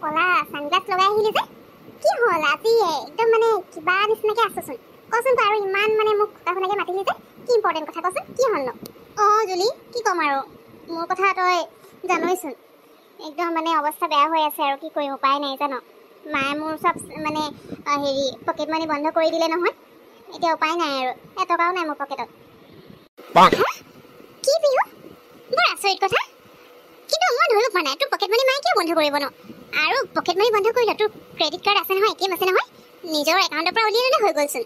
কলা সানগ্লাস লগাই আহিলি যে কি হল আজি একদম মানে কিবা নিচিনাকে আছচোন কচোন আৰু ইমান মানে মোক কথাখনকে মাতিলি যে কি ইম্পৰ্টেণ্ট কথা কচোন কি হল ন জুলি কি কম আৰু মোৰ কথা তই জানইচোন একদম মানে অৱস্থা বেয়া হৈ আছে আৰু কি কৰিম উপায় নাই জানো মায়ে মোৰ সব মানে হেৰি পকেট মানি বন্ধ কৰি দিলে নহয় এতিয়া উপায় নাই আৰু এটকাও নাই মোৰ পকেটত কি বিহু বৰ আচৰিত কথা কিন্তু মই ধৰিব পৰা নাই তোৰ পকেট মানি মায়ে কিয় বন্ধ কৰিব ন আৰু পকেট মানি বন্ধ কৰিলে তোৰ ক্ৰেডিট কাৰ্ড আছে নহয় এটিএম আছে নহয় নিজৰ একাউণ্টৰ পৰা উলিয়াই ল'লে হৈ গ'লচোন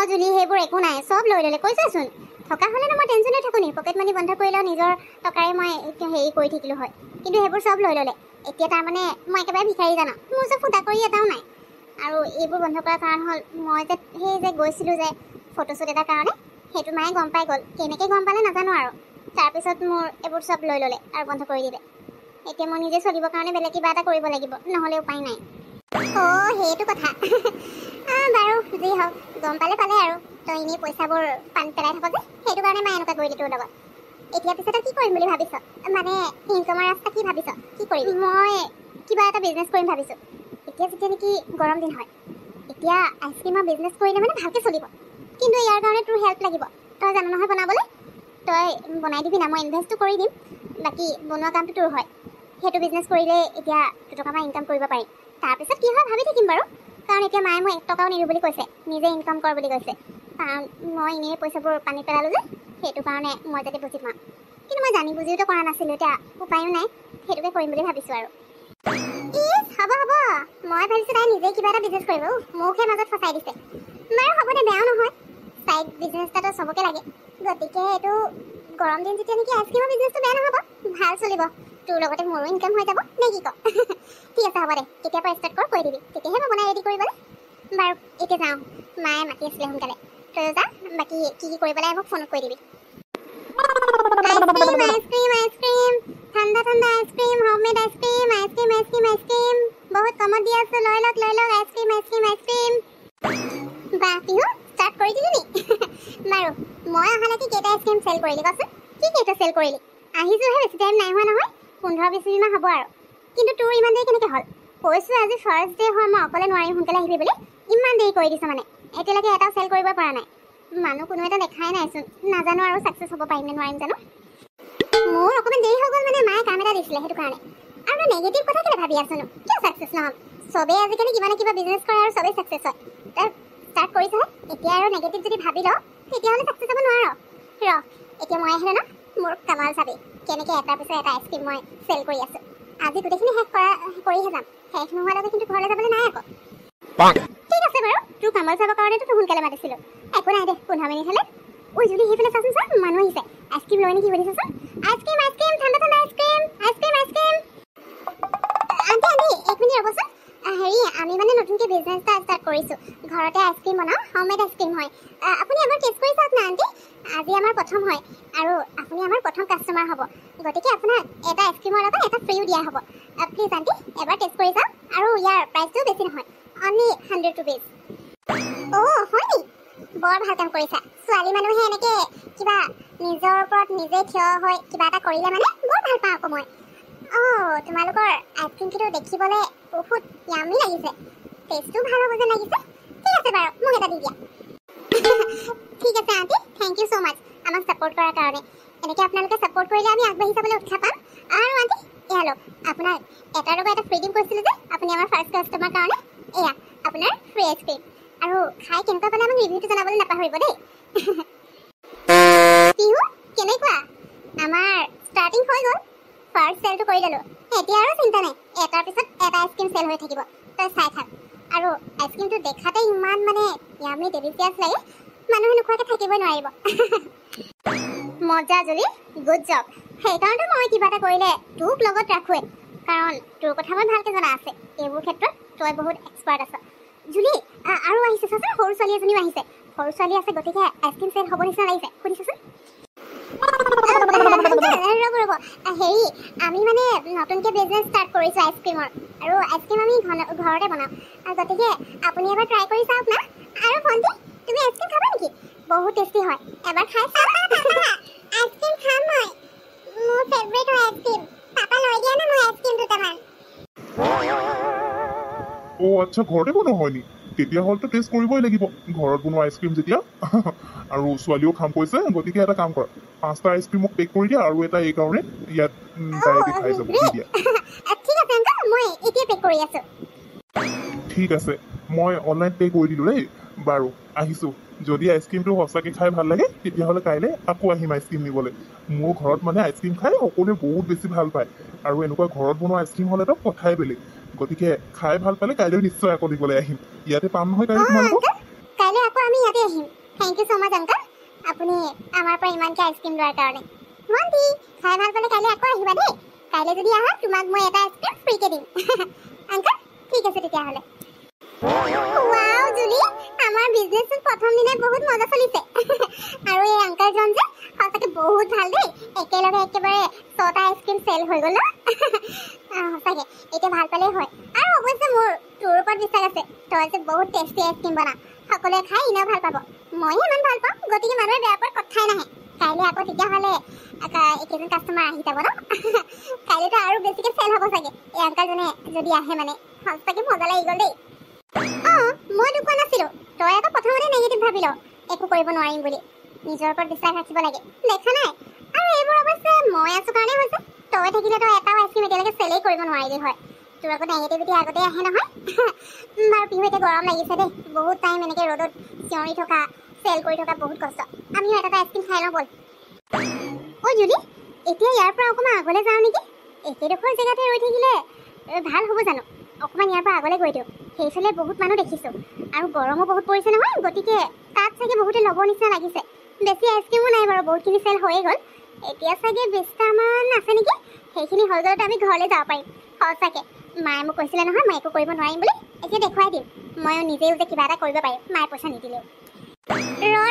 জুলি সেইবোৰ একো নাই চব লৈ ল'লে কৈছাচোন থকা হ'লেনো মই টেনশ্যন হৈ থাকোঁ নি পকেট মানি বন্ধ কৰিলেও নিজৰ টকাৰে মই হেৰি কৰি থাকিলোঁ হয় কিন্তু সেইবোৰ চব লৈ ল'লে এতিয়া তাৰমানে মই একেবাৰে ভিখাৰী জানো মোৰ যে ফুটা কৰি এটাও নাই আৰু এইবোৰ বন্ধ কৰাৰ কাৰণ হ'ল মই যে সেই যে গৈছিলোঁ যে ফটোশ্বুট এটাৰ কাৰণে সেইটো মায়ে গম পাই গ'ল কেনেকৈ গম পালে নাজানো আৰু তাৰপিছত মোৰ এইবোৰ চব লৈ ল'লে আৰু বন্ধ কৰি দিলে এতিয়া মই নিজে চলিবৰ কাৰণে বেলেগ কিবা এটা কৰিব লাগিব নহ'লে উপায় নাই সেইটো কথা বাৰু যি হওক গম পালে আৰু তই এনেই পইচাবোৰ পানীত পেলাই থাক যে সেইটো কাৰণে মই এনেকুৱা কৰিলোঁ তোৰ লগত এতিয়া পিছতে কি কৰিম বুলি ভাবিছ মানে ইনকামৰ ৰাস্তা কি ভাবিছ কি কৰিবি মই কিবা এটা বিজনেছ কৰিম ভাবিছোঁ এতিয়া যেতিয়া নেকি গৰম দিন হয় এতিয়া আইচক্ৰীমৰ বিজনেছ কৰিলে মানে ভালকৈ চলিব কিন্তু ইয়াৰ কাৰণে তোৰ হেল্প লাগিব তই জানো নহয় বনাবলৈ তই বনাই দিবি না মই ইনভেষ্টটো কৰি দিম বাকী বনোৱা কামটো তোৰ হয় সেইটো বিজনেছ কৰিলে এতিয়া দুটকামান ইনকাম কৰিব পাৰিম তাৰপিছত কি হয় ভাবি থাকিম বাৰু কাৰণ এতিয়া মায়ে মই 1 টকাও নিদিওঁ বুলি কৈছে নিজে ইনকাম কৰ বুলি কৈছে কাৰণ মই এনেই পইচাবোৰ পানী পেলালোঁ যে সেইটো কাৰণে মই যাতে বুজি পাওঁ কিন্তু মই জানি বুজিওতো কৰা নাছিলোঁ এতিয়া উপায়ো নাই সেইটোকে কৰিম বুলি ভাবিছোঁ আৰু হ'ব মই ভাবিছোঁ তাই নিজেই কিবা এটা বিজনেছ কৰিব মোকহে মাজত ফচাই দিছে বাৰু হ'ব দে বেয়াও নহয় চাইড বিজনেছ এটাতো চবকে লাগে গতিকে এইটো গৰম দিন যেতিয়া নেকি আইচক্ৰীমৰ বিজনেছটো বেয়া নহ'ব ভাল চলিব তোৰ লগতে মোৰো ইনকাম হৈ যাব নে কি ক ঠিক আছে হ'ব দে কেতিয়াৰ পৰা ষ্টাৰ্ট কৈ দিবি তেতিয়াহে মই বনাই ৰেডি কৰিবলৈ বাৰু এতিয়া যাওঁ মায়ে মাতি আছিলে সোনকালে তই যা বাকী কি কৰিব লাগে মোক ফোনত কৈ দিবি আইচক্ৰীম ঠাণ্ডা আইচক্ৰীম হোমমেড আইচক্ৰীম বহুত কমত দি আছোঁ লৈ লওক আইচক্ৰীম বাহ পিহু ষ্টাৰ্ট কৰি দিলি নি বাৰু মই অহালৈকে কেইটা আইচক্ৰীম চেল কৰিলি কচোন কি কেইটা চেল কৰিলি আহিছোঁহে বেছি টাইম নাই হোৱা নহয় 15-20 মিনিটমান হ'ব আৰু কিন্তু তোৰ ইমান দেৰি কেনেকৈ হ'ল কৈছোঁ আজি ফাৰ্ষ্ট ডে হয় মই অকলে নোৱাৰিম সোনকালে আহিবি বুলি ইমান দেৰি কৰি দিছ মানে এতিয়ালৈকে এটাও চেল কৰিব পৰা নাই মানুহ কোনো এটা দেখাই নাইচোন নাজানো আৰু ছাকচেছ হ'ব পাৰিম নে নোৱাৰিম জানো মোৰ অকণমান দেৰি হৈ গ'ল মানে মায়ে কাম এটা দিছিলে সেইটো কাৰণে আৰু নেগেটিভ কথা কেলৈ ভাবি আছোনো কিয় ছাকচেছ নহ'ম চবেই আজিকালি কিবা নে কিবা বিজনেছ কৰে আৰু চবেই ছাকচেছ হয় তই ষ্টাৰ্ট কৰিছহে এতিয়া আৰু নেগেটিভ যদি ভাবি লওঁ তেতিয়াহ'লে ছাকচেছ হ'ব নোৱাৰ এতিয়া মই আহিলে ন মোৰ কামাল চাবি কেনেকৈ এটাৰ পিছত এটা আইচক্ৰীম মই চেল কৰি আছোঁ আজি গোটেইখিনি শেষ কৰিহে যাম শেষ নোহোৱালৈকে কিন্তু ঘৰলৈ যাবলৈ নাই আকৌ ঠিক আছে বাৰু তোৰ কামাল চাবৰ কাৰণেতো তোৰ সোনকালে মাতিছিলোঁ একো নাই দে 15 মিনিট হ'লে জুলি সেইফালে চাচোন চা মানুহ আহিছে আইচক্ৰীম লৈ নেকি সুধিছোচোন আইচক্ৰীম ঠাণ্ডা আইচক্ৰীম আণ্টি 1 মিনিট ৰ'বচোন হেৰি আমি মানে নতুনকৈ বিজনেছ এটা ষ্টাৰ্ট কৰিছোঁ ঘৰতে আইচক্ৰীম বনাওঁ হোমমেড আইচক্ৰীম হয় আপুনি এবাৰ টেষ্ট কৰি চাওক না আণ্টি আজি আমাৰ প্ৰথম হয় আৰু আপুনি আমাৰ প্ৰথম কাষ্টমাৰ হ'ব গতিকে আপোনাক এটা আইচক্ৰীমৰ লগত এটা ফ্ৰীও দিয়া হ'ব প্লিজ আণ্টি এবাৰ টেষ্ট কৰি চাওক আৰু ইয়াৰ প্ৰাইচটোও বেছি নহয় অনলি 100 rupees হয় নি বৰ ভাল কাম কৰিছা ছোৱালী মানুহে এনেকৈ কিবা নিজৰ ওপৰত নিজে থিয় হৈ কিবা এটা কৰিলে মানে বৰ ভাল পাওঁ আকৌ মই তোমালোকৰ আইচক্ৰীমটো দেখিবলৈ বহুত য়ামি লাগিছে টেষ্টটো ভাল হ'ব যেন লাগিছে ঠিক আছে বাৰু মোক এটা দি দিয়া ঠিক আছে আণ্টি থেংক ইউ ছ' মাছ আমাক ছাপোৰ্ট কৰাৰ কাৰণে এনেকৈ আপোনালোকে ছাপোৰ্ট কৰিলে আমি আগবাঢ়ি যাবলৈ উৎসাহ পাম আৰু আণ্টি এয়া লওক আপোনাক এটাৰ লগত এটা ফ্ৰী দিম কৈছিলোঁ যে আপুনি আমাৰ ফাৰ্ষ্ট কাষ্টমাৰ কাৰণে এয়া আপোনাৰ ফ্ৰী আইচক্ৰীম আৰু খাই কেনেকুৱা পালে আমাক ৰিভিউটো জনাবলৈ নাপাহৰিব দেই পিহু কেনেকুৱা আমাৰ ষ্টাৰ্টিং হৈ গ'ল ফাৰ্ষ্ট চেলটো কৰি ল'লোঁ এতিয়া আৰু চিন্তা নাই এটাৰ পিছত এটা আইচক্ৰীম চেল হৈ থাকিব তই চাই থাক আৰু আইচক্ৰীমটো দেখাতে ইমান মানে য়ামি ডেলিচিয়াছ লাগে মানুহে নোখোৱাকৈ থাকিবই নোৱাৰিব মজা জুলি গুড জব সেইকাৰণে মই কিবা এটা কৰিলে তোক লগত ৰাখোৱে কাৰণ তোৰ কথা মই ভালকৈ জনা আছে এইবোৰ ক্ষেত্ৰত তই বহুত এক্সপাৰ্ট আছ জুলি আৰু আহিছে চাচোন সৰু ছোৱালী এজনীও আহিছে সৰু ছোৱালী আছে গতিকে আইচক্ৰীম চেল হ'ব নিচিনা লাগিছে শুনিছাচোন ৰ'ব হেৰি আমি মানে নতুনকৈ বিজনেছ ষ্টাৰ্ট কৰিছোঁ আইচক্ৰীমৰ আৰু আইচক্ৰীম আমি ঘৰতে বনাওঁ গতিকে আপুনি এবাৰ ট্ৰাই কৰি চাওক না আৰু ভণ্টি তুমি আইচক্ৰীম খাবা নেকি বহুত টেষ্টি হয় এবাৰ খাই চাওক আইচক্ৰীম খাম মই মোৰ ফেভৰেট হয় আইচক্ৰীম পাপা লৈ দিয়া না মই আইচক্ৰীম দুটামান আচ্ছা ঘৰতে বনোৱা হয় নি তেতিয়াহ'লেতো টেষ্ট কৰিবই লাগিব ঘৰত বনোৱা আইচক্ৰীম যেতিয়া আৰু ছোৱালীও খাম কৈছে গতিকে এটা কাম কৰা 5টা আইচক্ৰীম মোক পেক কৰি দিয়া আৰু এটা এই কাৰণে ইয়াত ডাইৰেক্ট খাই যাব দি দিয়া ঠিক আছে আংকল মই এতিয়া পেক কৰি আছো ঠিক আছে মই অনলাইন পে' কৰি দিলোঁ দেই বাৰু আহিছোঁ যদি আইচক্ৰীমটো সঁচাকৈ খাই ভাল লাগে তেতিয়াহ'লে কাইলৈ আকৌ আহিম আইচক্ৰীম নিবলৈ মোৰ ঘৰত মানে আইচক্ৰীম খাই সকলোৱে বহুত বেছি ভাল পায় আৰু এনেকুৱা ঘৰত বনোৱা আইচক্ৰীম হ'লেতো কথাই বেলেগ গতিকে খাই ভাল পালে কাইলৈ নিশ্চয় আকৌ দিবলৈ আহিম ইয়াতে পাম নহয় কাইলৈ তোমালোকক কাইলৈ আকৌ আমি ইয়াতে আহিম thank you so' much uncle আপুনি আমাৰ পৰা ইমানকৈ আইচক্ৰীম লোৱাৰ কাৰণে মন্টি খাই ভাল পালে কাইলৈ আকৌ আহিবা দেই কাইলৈ যদি আহা তোমাক মই এটা আইচক্ৰীম ফ্ৰীকৈ দিম আংকল ঠিক আছে তেতিয়াহ'লে ওৱাও জুলি আমাৰ বিজনেছটো প্ৰথম দিনাই বহুত মজা চলিছে আৰু এই আংকলজন যে সঁচাকৈ বহুত ভাল দেই একেলগে একেবাৰে 6টা আইচক্ৰীম চেল হৈ গ'ল ন সঁচাকৈ এতিয়া ভাল পালেই হয় আৰু অৱশ্যে মোৰ তোৰ ওপৰত বিশ্বাস আছে তই যে বহুত টেষ্টি আইচক্ৰীম বনা সকলোৱে খাই এনেও ভাল পাব মইহে ইমান ভাল পাওঁ গতিকে মানুহে বেয়া পোৱাৰ কথাই নাহে কাইলৈ আকৌ তেতিয়াহ'লে একেজন কাষ্টমাৰ আহি যাব ন কাইলৈতো আৰু বেছিকৈ চেল হ'ব চাগে এই আংকলজনে যদি আহে মানে সঁচাকৈ মজা লাগি গ'ল দেই মই তোক কোৱা নাছিলোঁ তই আকৌ প্ৰথমতে নেগেটিভ ভাবি ল একো কৰিব নোৱাৰিম বুলি নিজৰ ওপৰত বিশ্বাস ৰাখিব লাগে দেখা নাই আৰু এইবোৰ অৱশ্যে মই আছোঁ কাৰণে হৈছে তই থাকিলে তই এটাও আইচক্ৰীম এতিয়ালৈকে চেলেই কৰিব নোৱাৰিলি হয় তোৰ আকৌ নেগেটিভিটি আগতে আহে নহয় বাৰু পিহু এতিয়া গৰম লাগিছে দেই বহুত টাইম এনেকৈ ৰ'দত চিঞৰি থকা চেল কৰি থকা বহুত কষ্ট আমিও এটা আইচক্ৰীম খাই লওঁ ব'ল জুলি এতিয়া ইয়াৰ পৰা অকণমান আগলৈ যাওঁ নেকি একেডোখৰ জেগাতে ৰৈ থাকিলে ভাল হ'ব জানো অকণমান ইয়াৰ পৰা আগলৈ গৈ দিওঁ সেইফালে বহুত মানুহ দেখিছোঁ আৰু গৰমো বহুত পৰিছে নহয় গতিকে তাত চাগে বহুতে ল'ব নিচিনা লাগিছে বেছি আইচক্ৰীমো নাই বাৰু বহুতখিনি চেল হৈয়ে গ'ল এতিয়া চাগে 20টামান আছে নেকি সেইখিনি হৈ গ'লেতো আমি ঘৰলৈ যাব পাৰিম সঁচাকৈ মায়ে মোক কৈছিলে নহয় মই একো কৰিব নোৱাৰিম বুলি এতিয়া দেখুৱাই দিম ময়ো নিজেও যে কিবা এটা কৰিব পাৰিম মায়ে পইচা নিদিলেও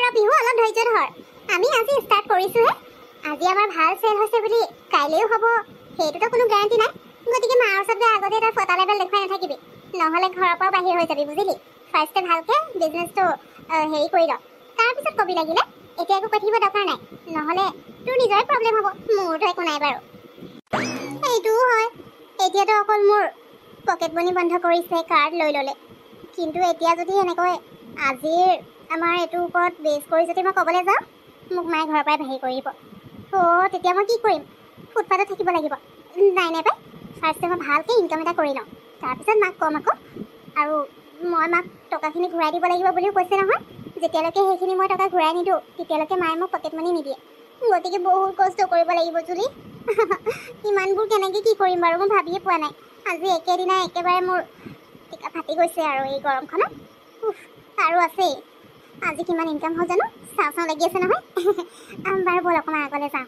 ৰ বিহু অলপ ধৈৰ্য ধৰ আমি আজি ষ্টাৰ্ট কৰিছোঁহে আজি আমাৰ ভাল চেল হৈছে বুলি কাইলৈও হ'ব সেইটোতো কোনো গেৰাণ্টি নাই গতিকে মাৰ ওচৰত আগতে তই ফটা লেভেল দেখুৱাই নাথাকিবি নহ'লে ঘৰৰ পৰা বাহিৰ হৈ যাবি বুজিলি ফাৰ্ষ্টে ভালকৈ বিজনেছটো হেৰি কৰি ল তাৰপিছত কবি লাগিলে এতিয়া একো কৈ থাকিব দৰকাৰ নাই নহ'লে তোৰ নিজৰে প্ৰব্লেম হ'ব মোৰতো একো নাই বাৰু এইটোও হয় এতিয়াতো অকল মোৰ পকেট মানি বন্ধ কৰিছে কাৰ্ড লৈ ল'লে কিন্তু এতিয়া যদি এনেকৈ আজিৰ আমাৰ এইটোৰ ওপৰত বেছ কৰি যদি মই ক'বলৈ যাওঁ মোক মায়ে ঘৰৰ পৰাই বাহিৰ কৰি দিব তেতিয়া মই কি কৰিম ফুটপাথত থাকিব লাগিব নাই পাই ফাৰ্ষ্টে মই ভালকৈ ইনকাম এটা কৰি লওঁ তাৰপিছত মাক ক'ম আকৌ আৰু মই মাক টকাখিনি ঘূৰাই দিব লাগিব বুলিও কৈছে নহয় যেতিয়ালৈকে সেইখিনি মই টকা ঘূৰাই নিদিওঁ তেতিয়ালৈকে মায়ে মোক পকেট মানি নিদিয়ে গতিকে বহুত কষ্ট কৰিব লাগিব জুলি ইমানবোৰ কেনেকৈ কি কৰিম বাৰু মই ভাবিয়ে পোৱা নাই আজি একেদিনাই একেবাৰে মোৰ টিকা ফাটি গৈছে আৰু এই গৰমখনত আৰু আছেই আজি কিমান ইনকাম হ'ল জানো চাওঁ লাগি আছে নহয় বাৰু ব'ল অকণমান আগলৈ যাওঁ